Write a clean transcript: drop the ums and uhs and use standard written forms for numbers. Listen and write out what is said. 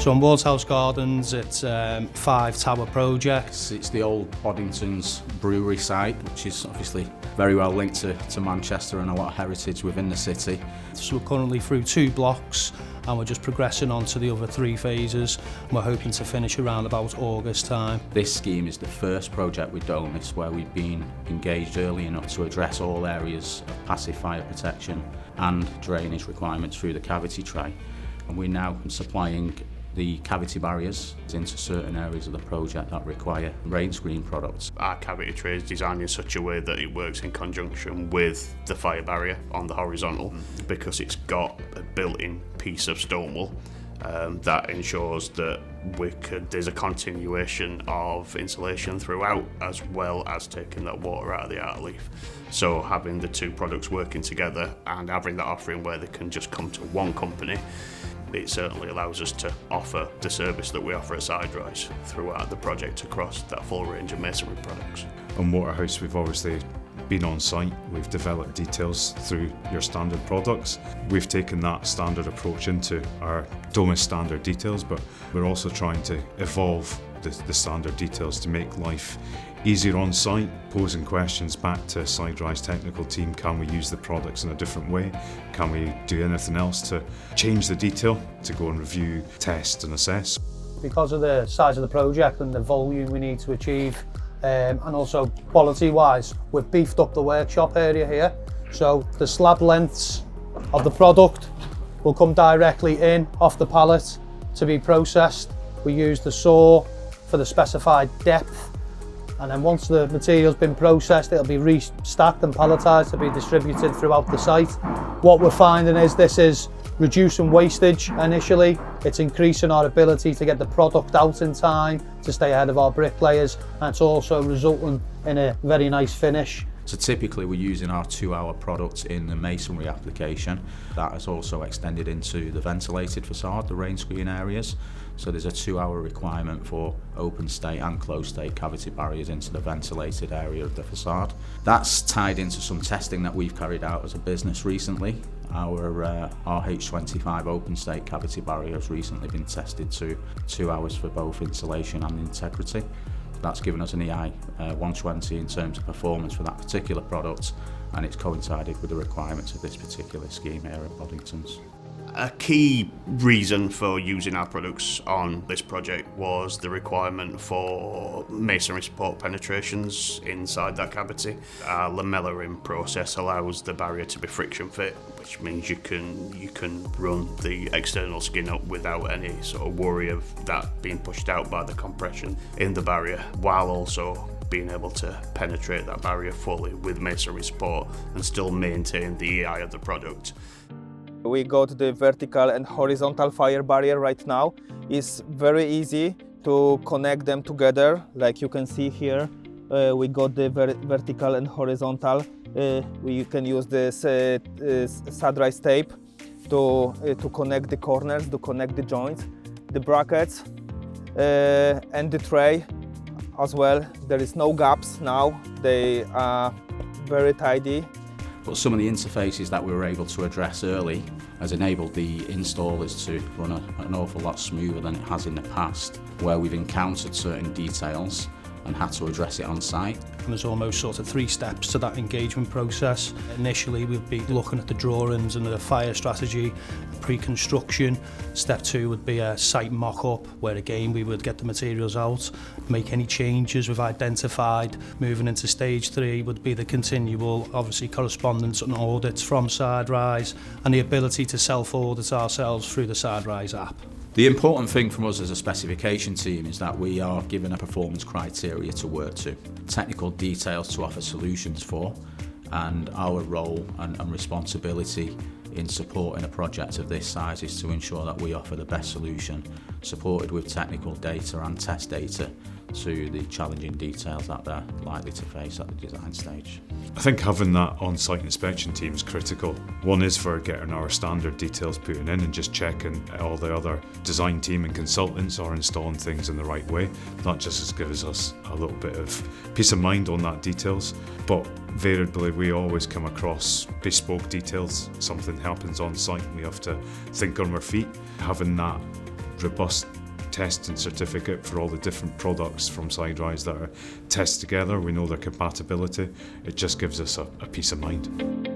So on Waterhouse Gardens, it's 5 tower projects. It's the old Boddingtons Brewery site, which is obviously very well linked to Manchester and a lot of heritage within the city. So we're currently through 2 blocks and we're just progressing on to the other 3 phases. We're hoping to finish around about August time. This scheme is the first project with Domus where we've been engaged early enough to address all areas of passive fire protection and drainage requirements through the cavity tray. And we're now supplying the cavity barriers into certain areas of the project that require rain screen products. Our cavity tray is designed in such a way that it works in conjunction with the fire barrier on the horizontal because it's got a built-in piece of stone wool that ensures that there's a continuation of insulation throughout, as well as taking that water out of the art leaf. So having the 2 products working together and having that offering where they can just come to one company, it certainly allows us to offer the service that we offer at Siderise throughout the project across that full range of masonry products. On Waterhouse, we've obviously been on site, we've developed details through your standard products. We've taken that standard approach into our Domus standard details, but we're also trying to evolve the standard details to make life easier on site, posing questions back to Siderise technical team. Can we use the products in a different way? Can we do anything else to change the detail, to go and review, test and assess? Because of the size of the project and the volume we need to achieve, and also quality wise, we've beefed up the workshop area here. So the slab lengths of the product will come directly in off the pallet to be processed. We use the saw for the specified depth, and then once the material's been processed, it'll be restacked and palletized to be distributed throughout the site. What we're finding is this is reducing wastage initially. It's increasing our ability to get the product out in time to stay ahead of our bricklayers, and it's also resulting in a very nice finish. So typically we're using our 2-hour product in the masonry application. That has also extended into the ventilated facade, the rain screen areas. So there's a 2-hour requirement for open state and closed state cavity barriers into the ventilated area of the facade. That's tied into some testing that we've carried out as a business recently. Our RH25 open state cavity barrier has recently been tested to 2 hours for both insulation and integrity. That's given us an EI 120 in terms of performance for that particular product, and it's coincided with the requirements of this particular scheme here at Boddingtons. A key reason for using our products on this project was the requirement for masonry support penetrations inside that cavity. Our lamellaring process allows the barrier to be friction fit, which means you can run the external skin up without any sort of worry of that being pushed out by the compression in the barrier, while also being able to penetrate that barrier fully with masonry support and still maintain the EI of the product. We got the vertical and horizontal fire barrier right now. It's very easy to connect them together. Like you can see here, we got the vertical and horizontal. We can use this Siderise tape to connect the corners, to connect the joints, the brackets, and the tray as well. There is no gaps now. They are very tidy. But some of the interfaces that we were able to address early has enabled the installers to run an awful lot smoother than it has in the past, where we've encountered certain details and had to address it on site. And there's almost sort of 3 steps to that engagement process. Initially we'd be looking at the drawings and the fire strategy, pre-construction. Step 2 would be a site mock-up, where again we would get the materials out, make any changes we've identified. Moving into stage 3 would be the continual, obviously, correspondence and audits from Siderise, and the ability to self-audit ourselves through the Siderise app. The important thing from us as a specification team is that we are given a performance criteria to work to, technical details to offer solutions for, and our role and responsibility in supporting a project of this size is to ensure that we offer the best solution, supported with technical data and test data to the challenging details that they're likely to face at the design stage. I think having that on-site inspection team is critical. One is for getting our standard details put in and just checking all the other design team and consultants are installing things in the right way. That just gives us a little bit of peace of mind on that details, but invariably we always come across bespoke details. Something happens on site and we have to think on our feet. Having that robust testing certificate for all the different products from Siderise that are tested together. We know their compatibility. It just gives us a peace of mind.